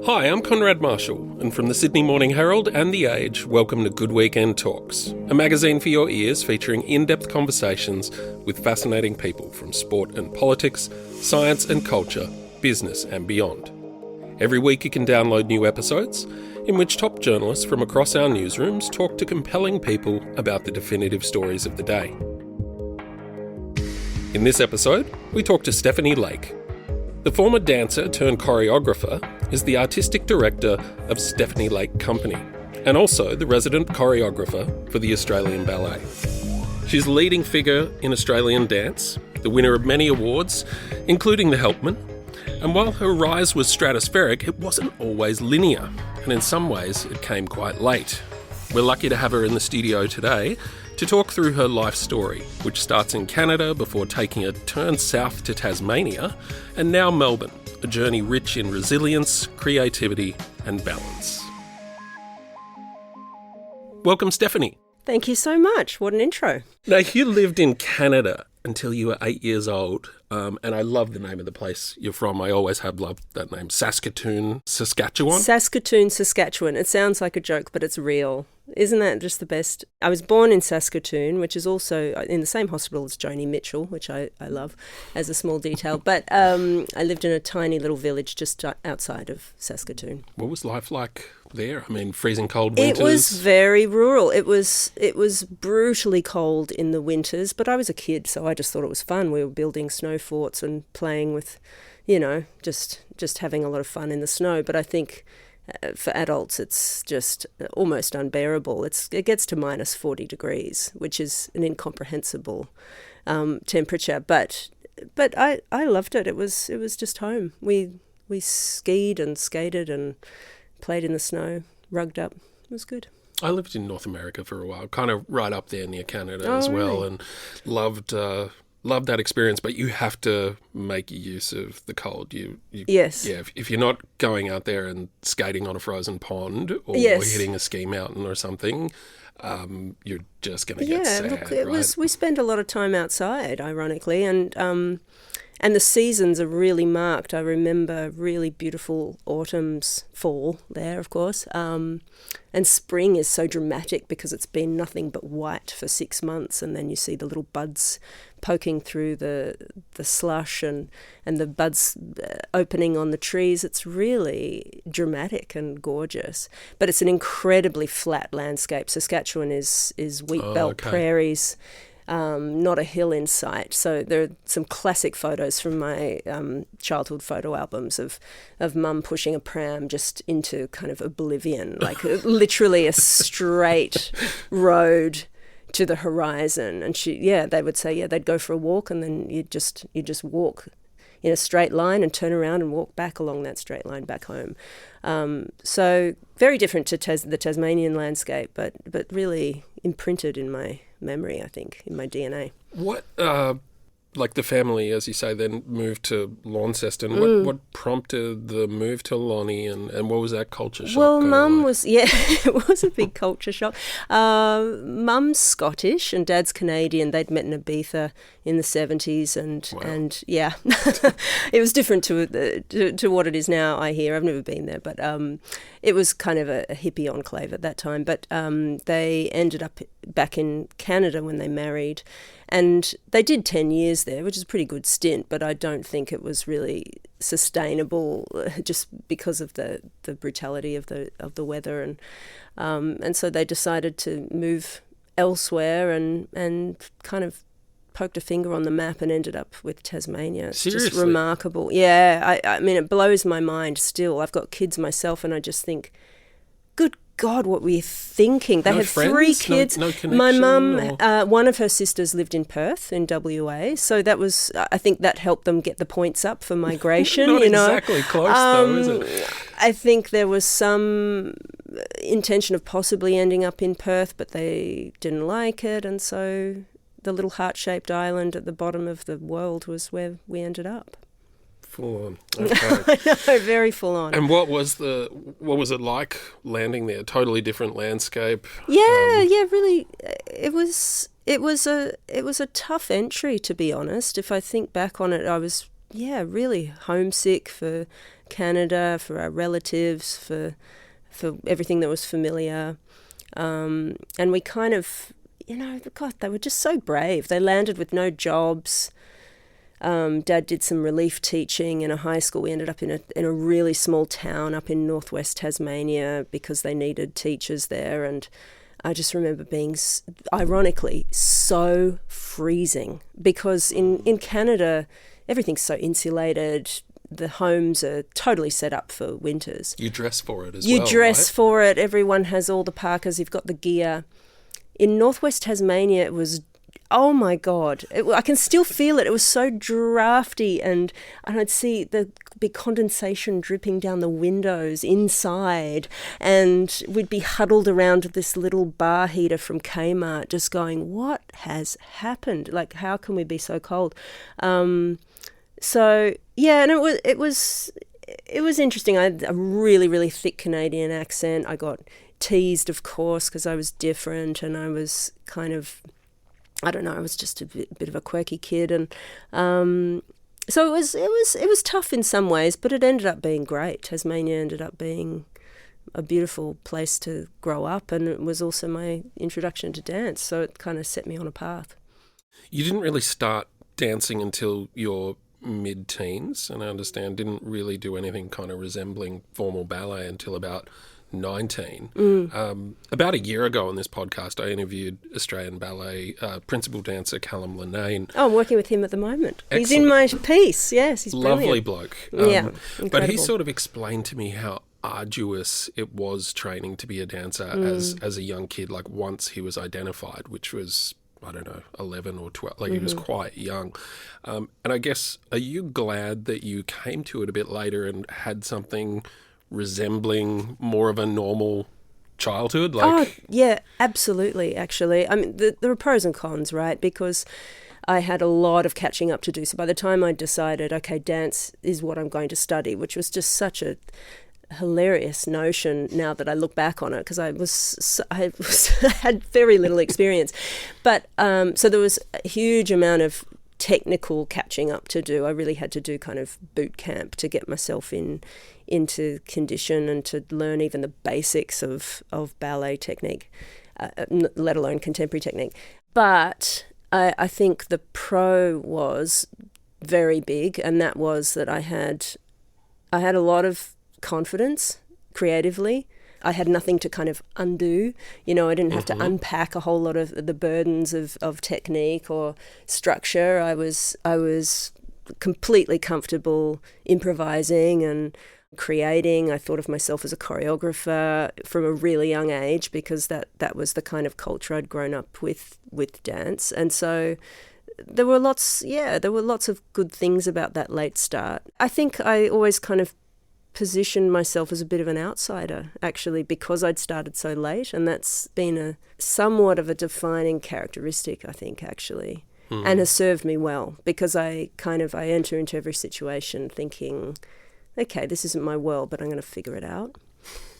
Hi, I'm Konrad Marshall, and from the Sydney Morning Herald and The Age, welcome to Good Weekend Talks, a magazine for your ears featuring in-depth conversations with fascinating people from sport and politics, science and culture, business and beyond. Every week you can download new episodes in which top journalists from across our newsrooms talk to compelling people about the definitive stories of the day. In this episode, we talk to Stephanie Lake. The former dancer turned choreographer is the artistic director of Stephanie Lake Company and also the resident choreographer for the Australian Ballet. She's a leading figure in Australian dance, the winner of many awards, including the Helpmann, and while her rise was stratospheric, it wasn't always linear, and in some ways it came quite late. We're lucky to have her in the studio today to talk through her life story, which starts in Canada before taking a turn south to Tasmania, and now Melbourne, a journey rich in resilience, creativity and balance. Welcome, Stephanie. Thank you so much. What an intro. Now, you lived in Canada until you were 8 years old, and I love the name of the place you're from. I always have loved that name, Saskatoon, Saskatchewan. Saskatoon, Saskatchewan. It sounds like a joke, but it's real. Isn't that just the best? I was born in Saskatoon, which is also in the same hospital as Joni Mitchell, which I love as a small detail. But I lived in a tiny little village just outside of Saskatoon. What was life like there? I mean, freezing cold winters? It was very rural. It was brutally cold in the winters, but I was a kid, so I just thought it was fun. We were building snow forts and playing with, just having a lot of fun in the snow. But I think for adults, it's just almost unbearable. It gets to minus 40 degrees, which is an incomprehensible temperature. But I loved it. It was just home. We skied and skated and played in the snow, rugged up. It was good. I lived in North America for a while, kind of right up there near Canada as well, really? And loved that experience. But you have to make use of the cold. Yes. Yeah. If you're not going out there and skating on a frozen pond or Yes. hitting a ski mountain or something, you're just going to get sad. Look, right? we spend a lot of time outside, ironically, and the seasons are really marked. I remember really beautiful autumns, fall there, of course. And spring is so dramatic because it's been nothing but white for 6 months, and then you see the little buds poking through the slush and the buds opening on the trees. It's really dramatic and gorgeous. But it's an incredibly flat landscape. Saskatchewan is wheat belt prairies. Not a hill in sight. So there are some classic photos from my childhood photo albums of mum pushing a pram just into kind of oblivion, like literally a straight road to the horizon. And they would say, they'd go for a walk, and then you just walk in a straight line and turn around and walk back along that straight line back home. So very different to the Tasmanian landscape, but really imprinted in my memory, I think, in my DNA. What, like the family, as you say, then moved to Launceston. What prompted the move to Lonnie, and what was that culture shock? Well, Mum was, it was a big culture shock. Mum's Scottish and Dad's Canadian. They'd met in Ibiza in the 70s, and it was different to what it is now, I hear. I've never been there, but it was kind of a hippie enclave at that time. But they ended up back in Canada when they married, and they did 10 years there, which is a pretty good stint, but I don't think it was really sustainable just because of the brutality of the weather, and so they decided to move elsewhere and kind of poked a finger on the map and ended up with Tasmania. It's Seriously? just remarkable. Yeah, I mean, it blows my mind still. I've got kids myself, and I just think, good God, what were you thinking? They had friends? 3 kids. No connection? My mum, one of her sisters lived in Perth in WA, so that was, I think that helped them get the points up for migration. Not exactly close though, is it? I think there was some intention of possibly ending up in Perth, but they didn't like it, and so the little heart-shaped island at the bottom of the world was where we ended up. Full on. Okay. I know, very full on. And what was it like landing there? Totally different landscape. Yeah, really. It was a tough entry, to be honest. If I think back on it, I was really homesick for Canada, for our relatives, for everything that was familiar. And we kind of, God, they were just so brave. They landed with no jobs. Dad did some relief teaching in a high school. We ended up in a really small town up in northwest Tasmania because they needed teachers there. And I just remember being, ironically, so freezing because in Canada, everything's so insulated. The homes are totally set up for winters. You dress for it as well, right? You dress for it. Everyone has all the parkas. You've got the gear. In northwest Tasmania, it was, oh my God, I can still feel it. It was so drafty, and I'd see the big condensation dripping down the windows inside, and we'd be huddled around this little bar heater from Kmart just going, what has happened? Like, how can we be so cold? So yeah, and it was interesting. I had a really, really thick Canadian accent. I got teased, of course, because I was different, and I was kind of, I don't know, I was just a bit of a quirky kid, and so it was tough in some ways, but it ended up being great. Tasmania ended up being a beautiful place to grow up, and it was also my introduction to dance, so it kind of set me on a path. You didn't really start dancing until your mid-teens, and I understand didn't really do anything kind of resembling formal ballet until about 19. About a year ago on this podcast, I interviewed Australian Ballet principal dancer Callum Linnane. Oh, I'm working with him at the moment. Excellent. He's in my piece. Yes, he's brilliant. Lovely bloke. Yeah, but he sort of explained to me how arduous it was training to be a dancer as a young kid, like once he was identified, which was, I don't know, 11 or 12, like he was quite young. And I guess, are you glad that you came to it a bit later and had something resembling more of a normal childhood? Oh, yeah, absolutely, actually. I mean, there are pros and cons, right? Because I had a lot of catching up to do. So by the time I decided, okay, dance is what I'm going to study, which was just such a hilarious notion now that I look back on it, because I had very little experience. But so there was a huge amount of technical catching up to do. I really had to do kind of boot camp to get myself into condition and to learn even the basics of ballet technique, let alone contemporary technique. But I think the pro was very big, and that was that I had a lot of confidence creatively. I had nothing to kind of undo. I didn't have to unpack a whole lot of the burdens of technique or structure. I was completely comfortable improvising and creating. I thought of myself as a choreographer from a really young age, because that was the kind of culture I'd grown up with dance. And so there were lots of good things about that late start. I think I always kind of positioned myself as a bit of an outsider, actually, because I'd started so late, and that's been a somewhat of a defining characteristic, I think, actually, and has served me well, because I enter into every situation thinking, okay, this isn't my world, but I'm going to figure it out.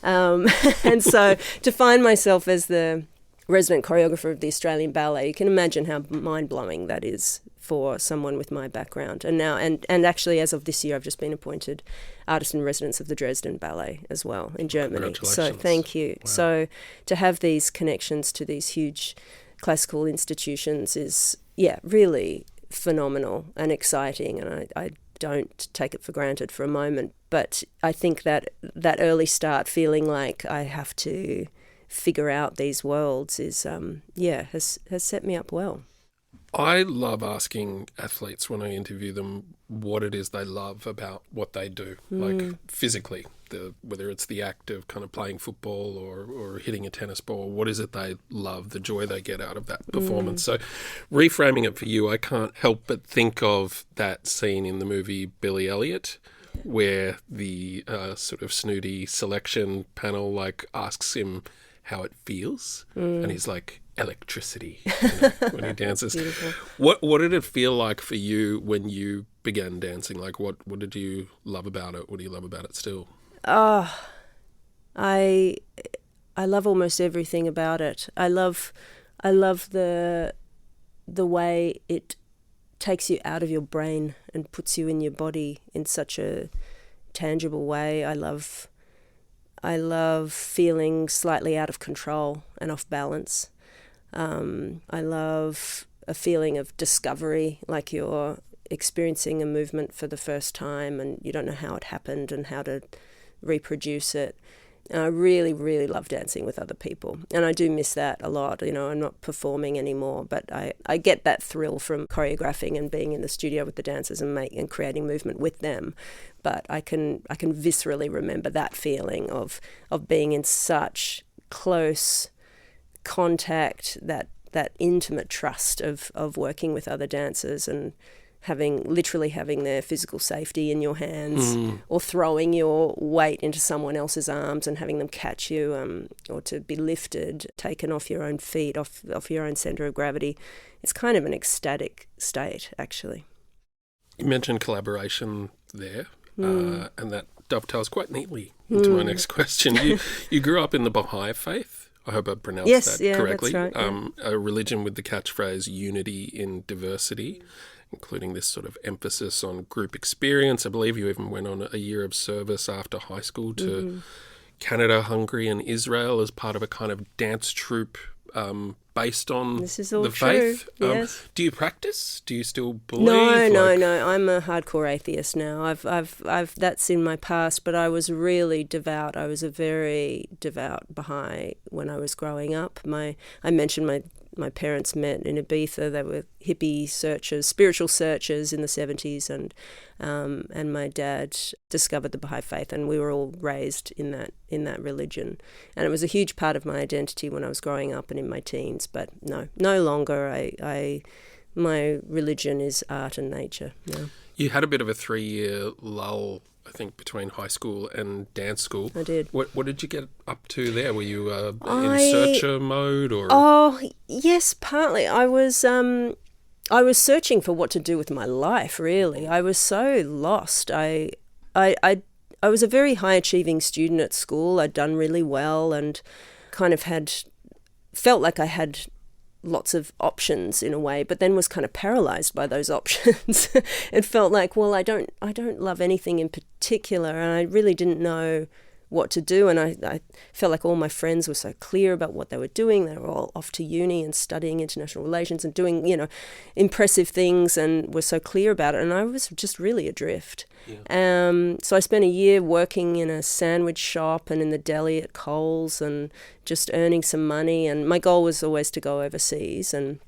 And so to find myself as the resident choreographer of the Australian Ballet, you can imagine how mind-blowing that is for someone with my background. And now, and actually, as of this year, I've just been appointed artist in residence of the Dresden Ballet as well in Germany. So thank you. Wow. So to have these connections to these huge classical institutions is, really phenomenal and exciting, and I don't take it for granted for a moment. But I think that early start, feeling like I have to figure out these worlds, is has set me up well. I love asking athletes when I interview them what it is they love about what they do, like physically, whether it's the act of kind of playing football or hitting a tennis ball. What is it they love, the joy they get out of that performance? So reframing it for you, I can't help but think of that scene in the movie Billy Elliot, where the sort of snooty selection panel asks him how it feels, and he's like, electricity, when he dances. Beautiful. What did it feel like for you when you began dancing? Like, what did you love about it? What do you love about it still? I love almost everything about it. I love the way it takes you out of your brain and puts you in your body in such a tangible way. I love feeling slightly out of control and off balance. I love a feeling of discovery, like you're experiencing a movement for the first time and you don't know how it happened and how to reproduce it. And I really, really love dancing with other people. And I do miss that a lot. I'm not performing anymore, but I get that thrill from choreographing and being in the studio with the dancers and creating movement with them. But I can viscerally remember that feeling of being in such close contact, that intimate trust of working with other dancers and literally having their physical safety in your hands, or throwing your weight into someone else's arms and having them catch you, or to be lifted, taken off your own feet, off your own centre of gravity. It's kind of an ecstatic state, actually. You mentioned collaboration there, and that dovetails quite neatly into my next question. You grew up in the Baha'i faith. I hope I pronounced that correctly. That's right, yeah. A religion with the catchphrase unity in diversity, including this sort of emphasis on group experience. I believe you even went on a year of service after high school to Canada, Hungary and Israel as part of a kind of dance troupe based on this is all the true. faith. Yes. Do you practice? Do you still believe? No. I'm a hardcore atheist now. I've that's in my past, but I was really devout. I was a very devout Baha'i when I was growing up. I mentioned my parents met in Ibiza. They were hippie searchers, spiritual searchers in the 70s, and my dad discovered the Baha'i faith, and we were all raised in that religion. And it was a huge part of my identity when I was growing up and in my teens. But no longer. My religion is art and nature. Yeah. You had a bit of a 3-year lull, I think, between high school and dance school. I did. What did you get up to there? Were you in searcher mode, or? Oh, yes, partly. I was searching for what to do with my life. Really, I was so lost. I was a very high achieving student at school. I'd done really well and kind of felt like I had lots of options in a way, but then was kind of paralyzed by those options. It felt like, well, I don't love anything in particular, and I really didn't know what to do. And I felt like all my friends were so clear about what they were doing. They were all off to uni and studying international relations and doing, impressive things, and were so clear about it. And I was just really adrift. Yeah. So I spent a year working in a sandwich shop and in the deli at Coles and just earning some money. And my goal was always to go overseas and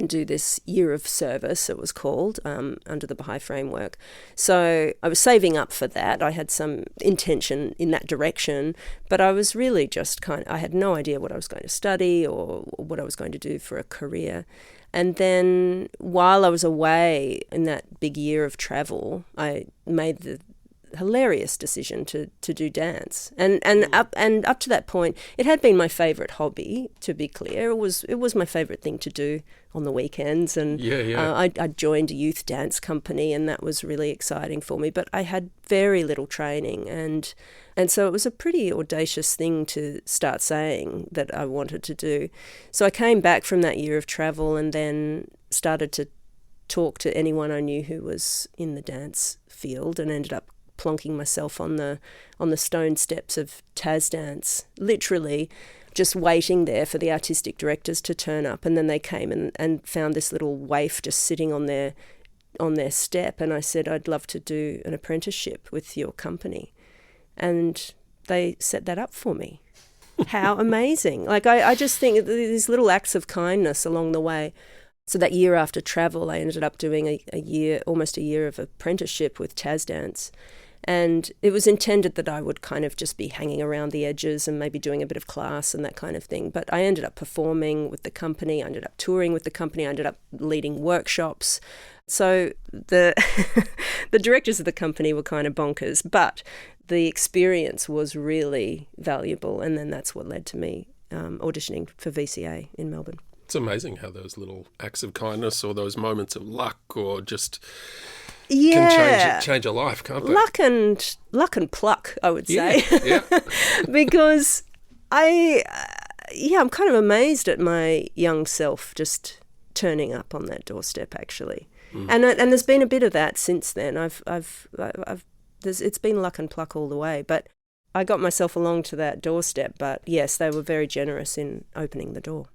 do this year of service, it was called, under the Baha'i framework. So I was saving up for that. I had some intention in that direction, but I was really just I had no idea what I was going to study or what I was going to do for a career. And then while I was away in that big year of travel, I made the hilarious decision to do dance, and up to that point, it had been my favourite hobby. To be clear, it was my favourite thing to do on the weekends, and I joined a youth dance company, and that was really exciting for me. But I had very little training, and so it was a pretty audacious thing to start saying that I wanted to do. So I came back from that year of travel, and then started to talk to anyone I knew who was in the dance field, and ended up plonking myself on the stone steps of Tas Dance, literally just waiting there for the artistic directors to turn up. And then they came and found this little waif just sitting on their step, and I said, I'd love to do an apprenticeship with your company. And they set that up for me. How amazing. Like, I just think these little acts of kindness along the way. So that year after travel, I ended up doing almost a year of apprenticeship with Tas Dance. And it was intended that I would kind of just be hanging around the edges and maybe doing a bit of class and that kind of thing. But I ended up performing with the company. I ended up touring with the company. I ended up leading workshops. So the directors of the company were kind of bonkers, but the experience was really valuable. And then that's what led to me auditioning for VCA in Melbourne. It's amazing how those little acts of kindness or those moments of luck or just can change a life, can't they? Luck and pluck, I would say. Yeah. Because I'm kind of amazed at my young self just turning up on that doorstep, actually. And there's been a bit of that since then. It's been luck and pluck all the way, but I got myself along to that doorstep. But yes, they were very generous in opening the door.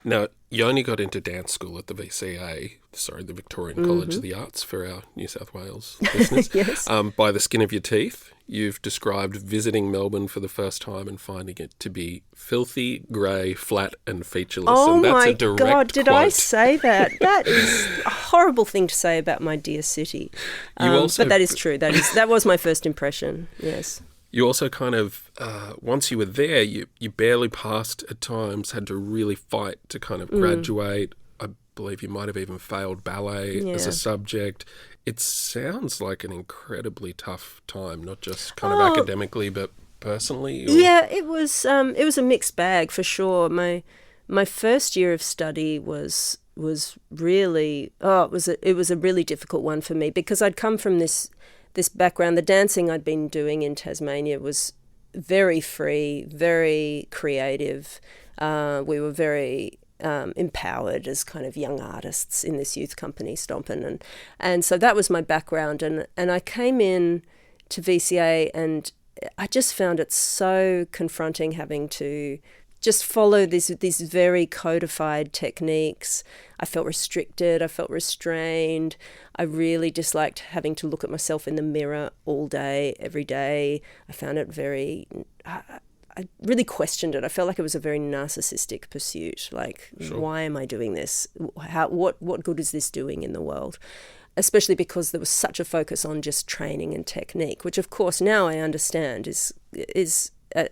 Now, you only got into dance school at the VCA, the Victorian College of the Arts for our New South Wales listeners. Yes. By the skin of your teeth. You've described visiting Melbourne for the first time and finding it to be filthy, grey, flat and featureless. Oh and that's my a direct God, did quote. I say that? That is a horrible thing to say about my dear city. But that is true. That was my first impression, yes. You also kind of, once you were there, you barely passed at times, had to really fight to kind of graduate. I believe you might have even failed ballet as a subject. It sounds like an incredibly tough time, not just kind of academically, but personally. Or... Yeah, it was a mixed bag for sure. My first year of study was really it was a really difficult one for me, because I'd come from this background. The dancing I'd been doing in Tasmania was very free, very creative. We were very empowered as kind of young artists in this youth company, Stompin', and so that was my background. And I came in to VCA, and I just found it so confronting having to just follow these very codified techniques. I felt restricted. I felt restrained. I really disliked having to look at myself in the mirror all day, every day. I found it very... I really questioned it. I felt like it was a very narcissistic pursuit. Like, Why am I doing this? What good is this doing in the world? Especially because there was such a focus on just training and technique, which of course now I understand is a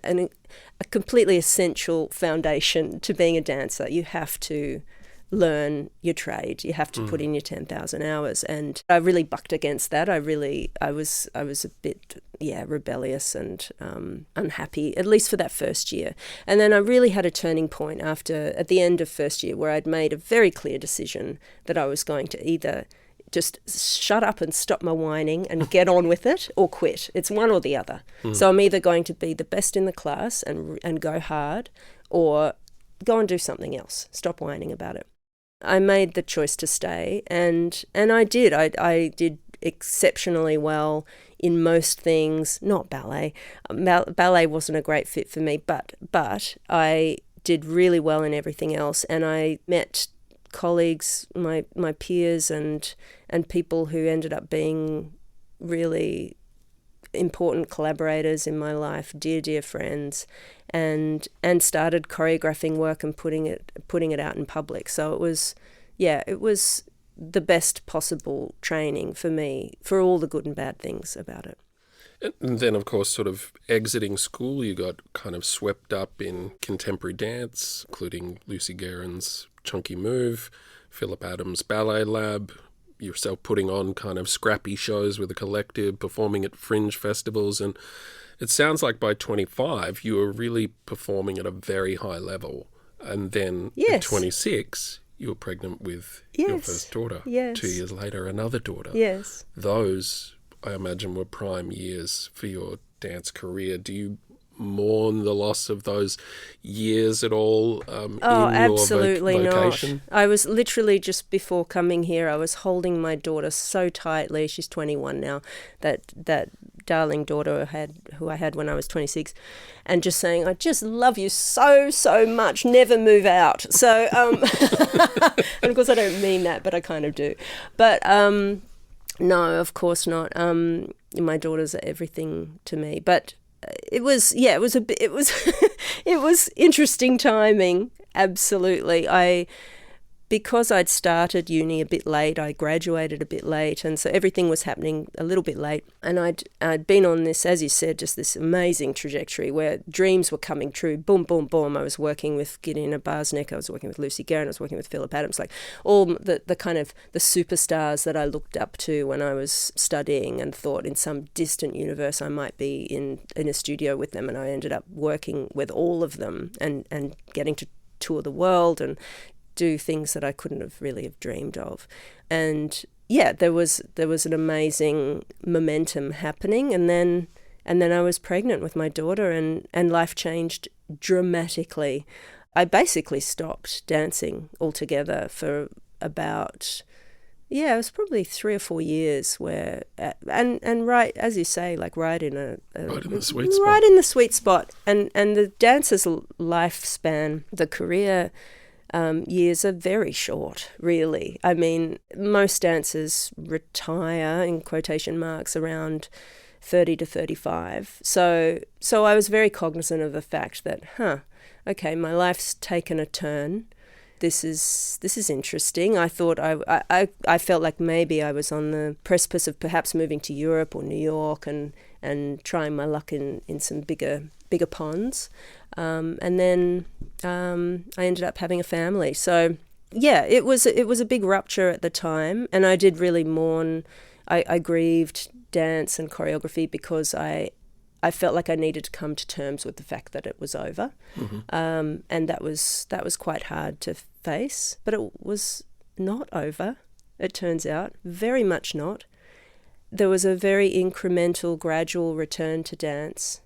completely essential foundation to being a dancer. You have to learn your trade. You have to put in your 10,000 hours. And I really bucked against that. I was a bit, rebellious and unhappy, at least for that first year. And then I really had a turning point at the end of first year, where I'd made a very clear decision that I was going to either just shut up and stop my whining and get on with it, or quit. It's one or the other. So I'm either going to be the best in the class and go hard, or go and do something else. Stop whining about it. I made the choice to stay, and I did. I did exceptionally well in most things. Not ballet. Ballet wasn't a great fit for me, but I did really well in everything else, and I met colleagues, my peers, and people who ended up being really important collaborators in my life, dear friends, and started choreographing work and putting it out in public. So it was the best possible training for me, for all the good and bad things about it. And then, of course, sort of exiting school, you got kind of swept up in contemporary dance, including Lucy Guerin's Chunky Move, Philip Adams' Ballet Lab, yourself putting on kind of scrappy shows with a collective, performing at fringe festivals. And it sounds like by 25, you were really performing at a very high level. And then at 26, you were pregnant with your first daughter. Yes. 2 years later, another daughter. Yes. Those, I imagine, were prime years for your dance career. Do you mourn the loss of those years at all in absolutely your vocation? not. I was literally, just before coming here, I was holding my daughter so tightly. She's 21 now. That darling daughter who I had when I was 26, and just saying, I just love you so much, never move out. So and of course I don't mean that, but I kind of do. But no, of course not. My daughters are everything to me. But it was interesting timing. Absolutely. Because I'd started uni a bit late, I graduated a bit late, and so everything was happening a little bit late. And I'd been on this, as you said, just this amazing trajectory where dreams were coming true. Boom, boom, boom. I was working with Gideon Barsnick, I was working with Lucy Guerin, I was working with Philip Adams, like all the kind of the superstars that I looked up to when I was studying, and thought in some distant universe I might be in a studio with them. And I ended up working with all of them and getting to tour the world and do things that I couldn't have really dreamed of. And there was an amazing momentum happening, and then I was pregnant with my daughter, and life changed dramatically. I basically stopped dancing altogether for about, it was probably 3 or 4 years where, and right, as you say, like right in right in the sweet spot. Right in the sweet spot. And the dancer's lifespan, the career years are very short, really. I mean, most dancers retire, in quotation marks, around 30 to 35. So I was very cognizant of the fact that, okay, my life's taken a turn. This is interesting. I thought I felt like maybe I was on the precipice of perhaps moving to Europe or New York and trying my luck in some bigger ponds. And then I ended up having a family. So yeah, it was a big rupture at the time, and I did really mourn. I grieved dance and choreography because I felt like I needed to come to terms with the fact that it was over. Mm-hmm. And that was quite hard to face, but it was not over, it turns out, very much not. There was a very incremental, gradual return to dance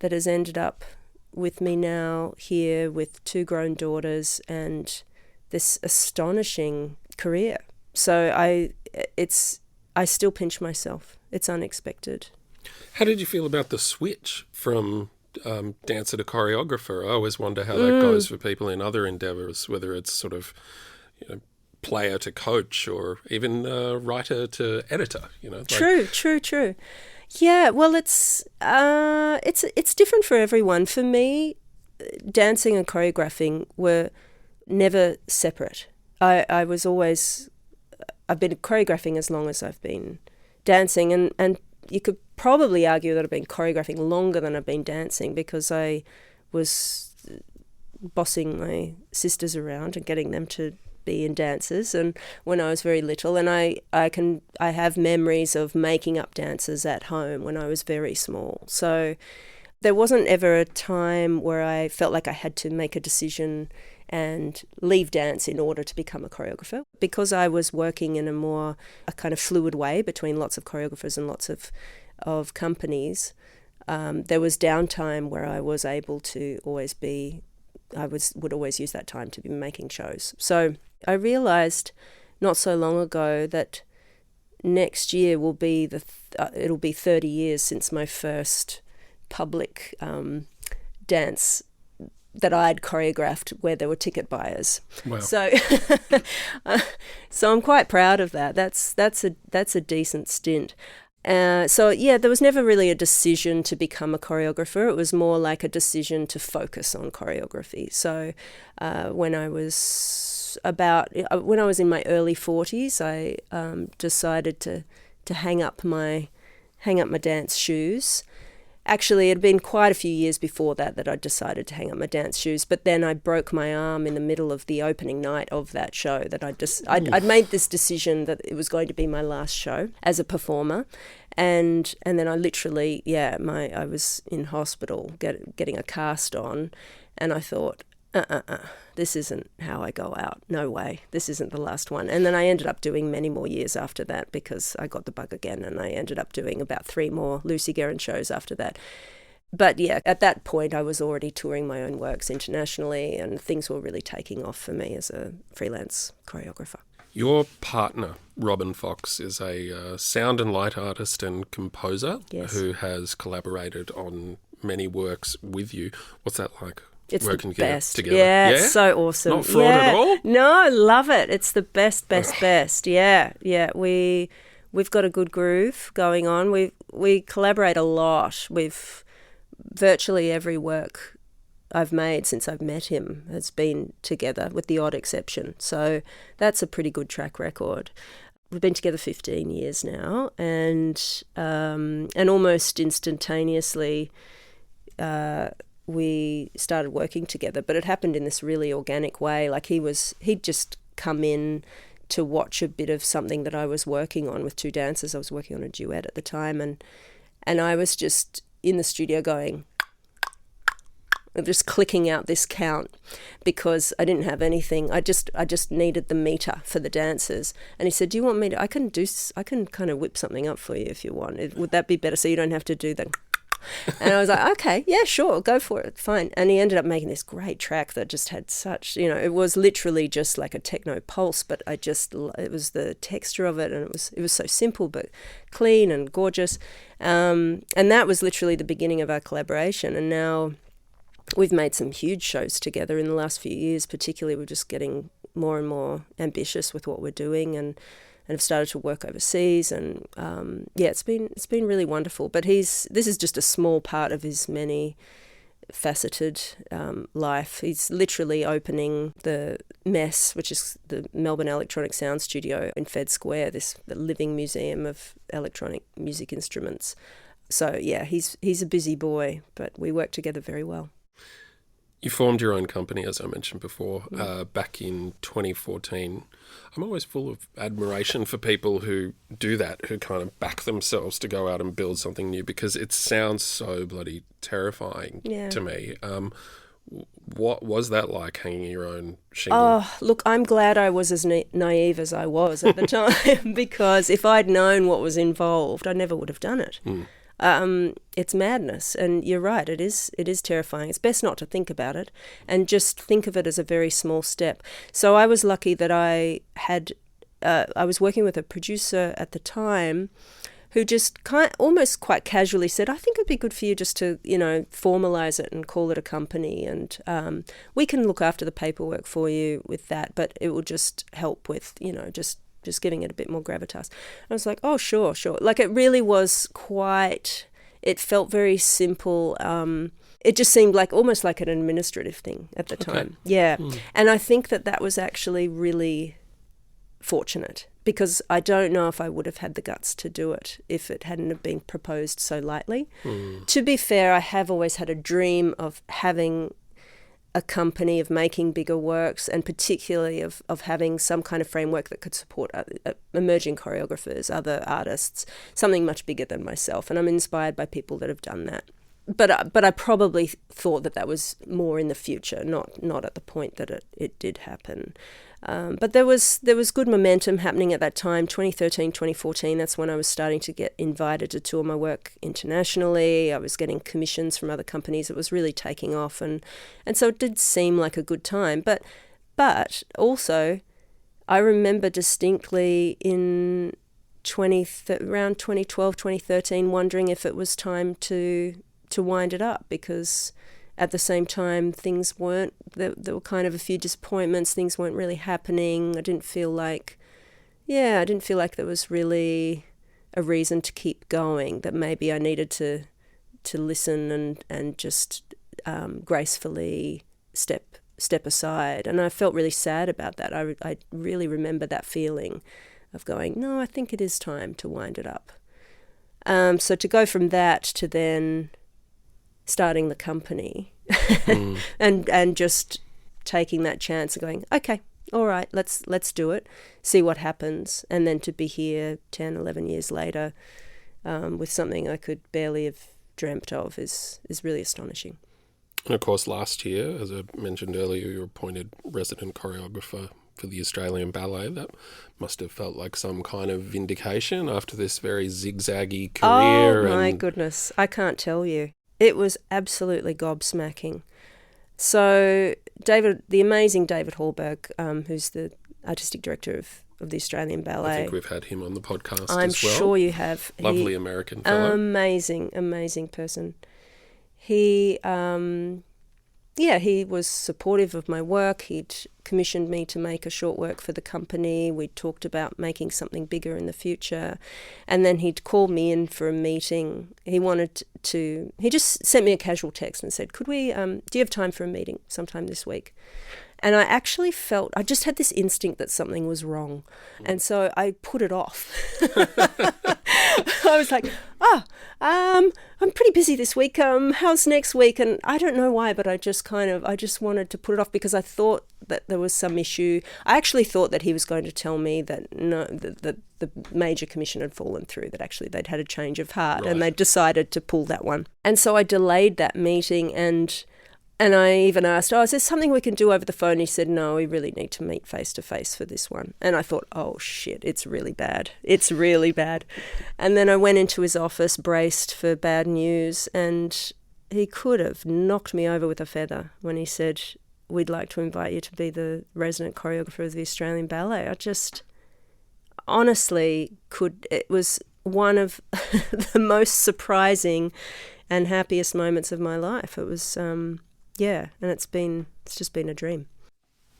that has ended up with me now here with 2 grown daughters and this astonishing career. So I still pinch myself. It's unexpected. How did you feel about the switch from dancer to choreographer? I always wonder how that goes for people in other endeavours, whether it's sort of player to coach or even writer to editor. True. Yeah, well, it's different for everyone. For me, dancing and choreographing were never separate. I've been choreographing as long as I've been dancing, and you could probably argue that I've been choreographing longer than I've been dancing because I was bossing my sisters around and getting them to be in dances, and when I was very little, and I have memories of making up dances at home when I was very small. So there wasn't ever a time where I felt like I had to make a decision and leave dance in order to become a choreographer. Because I was working in a kind of fluid way between lots of choreographers and lots of companies, there was downtime where I was able to would always use that time to be making shows. So I realised not so long ago that next year will be it'll be 30 years since my first public dance that I'd choreographed where there were ticket buyers. Wow. So I'm quite proud of that. That's a decent stint. So there was never really a decision to become a choreographer. It was more like a decision to focus on choreography. So when I was in my early 40s, I decided to hang up my dance shoes. Actually, it had been quite a few years before that I decided to hang up my dance shoes, but then I broke my arm in the middle of the opening night of that show. I'd made this decision that it was going to be my last show as a performer, and then I literally, I was in hospital getting a cast on, and I thought, this isn't how I go out. No way. This isn't the last one. And then I ended up doing many more years after that because I got the bug again, and I ended up doing about 3 more Lucy Guerin shows after that. But yeah, at that point I was already touring my own works internationally, and things were really taking off for me as a freelance choreographer. Your partner, Robin Fox, is a sound and light artist and composer. Yes. Who has collaborated on many works with you. What's that like? It's working the best. Together. Yeah, it's so awesome. Not fraud at all? No, love it. It's the best. Yeah. We've got a good groove going on. We collaborate a lot. Virtually every work I've made since I've met him has been together, with the odd exception. So that's a pretty good track record. We've been together 15 years now, and almost instantaneously we started working together, but it happened in this really organic way. Like he'd just come in to watch a bit of something that I was working on with 2 dancers. I was working on a duet at the time, and I was just in the studio going, just clicking out this count because I didn't have anything. I just needed the meter for the dancers. And he said, "Do you want me to? I can kind of whip something up for you if you want. Would that be better? So you don't have to do the." And I was like, okay, yeah, sure, go for it, fine. And he ended up making this great track that just had such, it was literally just like a techno pulse, but it was the texture of it, and it was so simple but clean and gorgeous. And that was literally the beginning of our collaboration. And now we've made some huge shows together in the last few years. Particularly, we're just getting more and more ambitious with what we're doing, and have started to work overseas. And it's been really wonderful. But this is just a small part of his many faceted life. He's literally opening the MESS, which is the Melbourne Electronic Sound Studio in Fed Square, the living museum of electronic music instruments. So yeah, he's a busy boy, but we work together very well. You formed your own company, as I mentioned before, back in 2014. I'm always full of admiration for people who do that, who kind of back themselves to go out and build something new, because it sounds so bloody terrifying to me. What was that like, hanging your own shingle? Oh, look, I'm glad I was as naive as I was at the time, because if I'd known what was involved, I never would have done it. It's madness, and you're right, it is terrifying. It's best not to think about it and just think of it as a very small step. So I was lucky that I was working with a producer at the time who just almost quite casually said, I think it'd be good for you just to, formalize it and call it a company, and we can look after the paperwork for you with that, but it will just help with, just giving it a bit more gravitas. I was like, oh, sure. Like, it really was it felt very simple. It just seemed like almost like an administrative thing at the time. Yeah. And I think that was actually really fortunate, because I don't know if I would have had the guts to do it if it hadn't have been proposed so lightly. To be fair, I have always had a dream of having a company, of making bigger works, and particularly of having some kind of framework that could support emerging choreographers, other artists, something much bigger than myself. And I'm inspired by people that have done that. But I probably thought that was more in the future, not at the point that it did happen. But there was good momentum happening at that time, 2013, 2014. That's when I was starting to get invited to tour my work internationally. I was getting commissions from other companies. It was really taking off, and so it did seem like a good time. But also, I remember distinctly in around 2012, 2013, wondering if it was time to wind it up, because at the same time things weren't, there were kind of a few disappointments, things weren't really happening. I didn't feel like there was really a reason to keep going, that maybe I needed to listen and just gracefully step aside. And I felt really sad about that. I really remember that feeling of going, no, I think it is time to wind it up. So to go from that to then starting the company and just taking that chance and going, okay, all right, let's do it, see what happens. And then to be here 10, 11 years later with something I could barely have dreamt of is really astonishing. And of course, last year, as I mentioned earlier, you were appointed resident choreographer for the Australian Ballet. That must have felt like some kind of vindication after this very zigzaggy career. Oh my goodness, I can't tell you. It was absolutely gobsmacking. So the amazing David Hallberg, who's the artistic director of the Australian Ballet. I think we've had him on the podcast as well. I'm sure you have. Lovely American fellow. Amazing person. He was supportive of my work. He'd commissioned me to make a short work for the company. We talked about making something bigger in the future. And then he'd called me in for a meeting. He just sent me a casual text and said, do you have time for a meeting sometime this week? And I actually I just had this instinct that something was wrong. And so I put it off. I was like, I'm pretty busy this week. How's next week? And I don't know why, but I just wanted to put it off because I thought that there was some issue. I actually thought that he was going to tell me that the major commission had fallen through, that actually they'd had a change of heart and they'd decided to pull that one. And so I delayed that meeting, and And I even asked, is there something we can do over the phone? He said, no, we really need to meet face to face for this one. And I thought, oh shit, it's really bad. It's really bad. And then I went into his office, braced for bad news, and he could have knocked me over with a feather when he said, we'd like to invite you to be the resident choreographer of the Australian Ballet. I just honestly it was one of the most surprising and happiest moments of my life. It was, and it's just been a dream.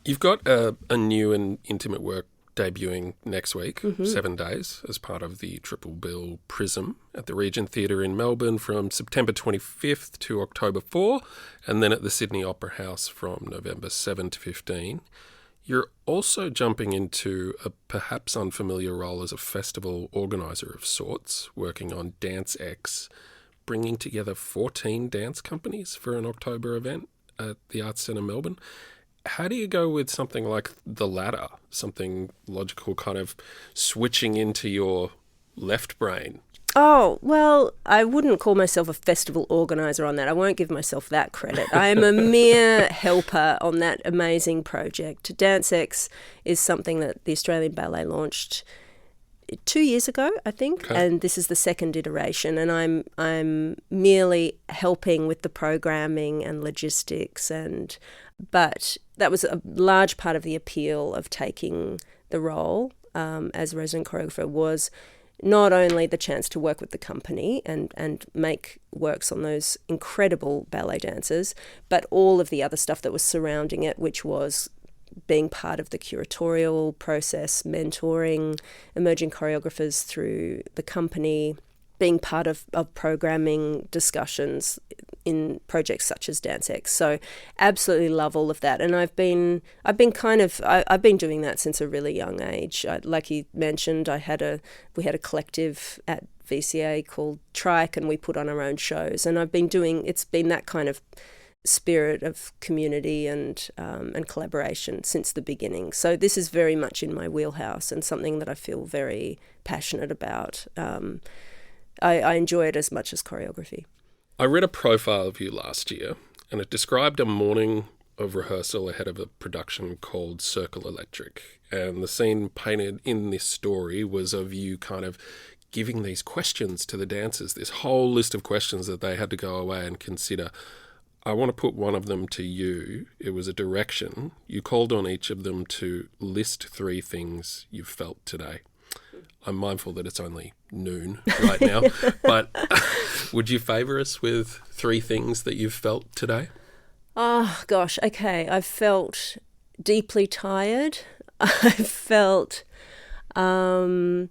You've got a new and intimate work debuting next week, 7 days, as part of the triple bill Prism at the Regent Theatre in Melbourne from September 25th to October 4, and then at the Sydney Opera House from November 7 to 15. You're also jumping into a perhaps unfamiliar role as a festival organiser of sorts, working on Dance X, bringing together 14 dance companies for an October event at the Arts Centre Melbourne. How do you go with something like the latter, something logical, kind of switching into your left brain? Oh, well, I wouldn't call myself a festival organiser on that. I won't give myself that credit. I am a mere helper on that amazing project. Dance X is something that the Australian Ballet launched 2 years ago, I think, and this is the second iteration, and I'm merely helping with the programming and logistics, but that was a large part of the appeal of taking the role as resident choreographer was not only the chance to work with the company and make works on those incredible ballet dancers, but all of the other stuff that was surrounding it, which was being part of the curatorial process, mentoring emerging choreographers through the company, being part of programming discussions in projects such as Dance X. So absolutely love all of that. And I've been doing that since a really young age. Like you mentioned, we had a collective at VCA called Trike, and we put on our own shows. And it's been that kind of spirit of community and collaboration since the beginning. So this is very much in my wheelhouse and something that I feel very passionate about. I enjoy it as much as choreography. I read a profile of you last year, and it described a morning of rehearsal ahead of a production called Circle Electric. And the scene painted in this story was of you kind of giving these questions to the dancers, this whole list of questions that they had to go away and consider. I want to put one of them to you. It was a direction. You called on each of them to list 3 things you've felt today. I'm mindful that it's only noon right now, but would you favour us with 3 things that you've felt today? Oh, gosh, okay. I've felt deeply tired. I've felt, as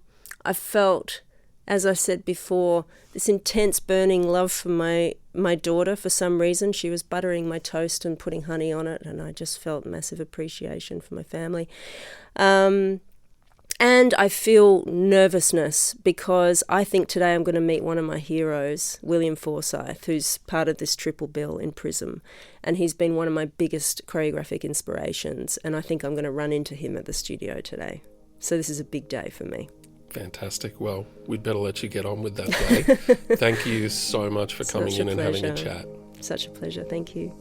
I said before, this intense burning love for my daughter for some reason. She was buttering my toast and putting honey on it, and I just felt massive appreciation for my family. And I feel nervousness because I think today I'm going to meet one of my heroes, William Forsyth, who's part of this triple bill in Prism. And he's been one of my biggest choreographic inspirations. And I think I'm going to run into him at the studio today. So this is a big day for me. Fantastic. Well, we'd better let you get on with that day. Thank you so much for coming in and having a chat. Such a pleasure. Thank you.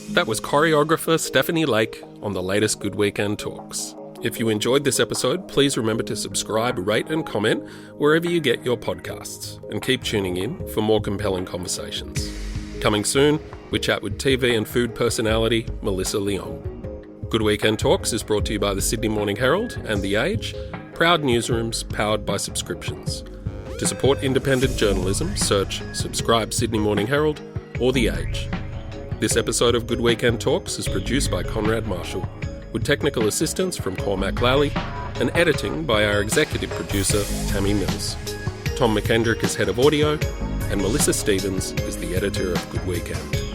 That was choreographer Stephanie Lake on the latest Good Weekend Talks. If you enjoyed this episode, please remember to subscribe, rate and comment wherever you get your podcasts, and keep tuning in for more compelling conversations. Coming soon, we chat with TV and food personality Melissa Leong. Good Weekend Talks is brought to you by the Sydney Morning Herald and The Age, proud newsrooms powered by subscriptions. To support independent journalism, search Subscribe Sydney Morning Herald or The Age. This episode of Good Weekend Talks is produced by Konrad Marshall, with technical assistance from Cormac Lally and editing by our executive producer, Tammy Mills. Tom McKendrick is head of audio, and Melissa Stevens is the editor of Good Weekend.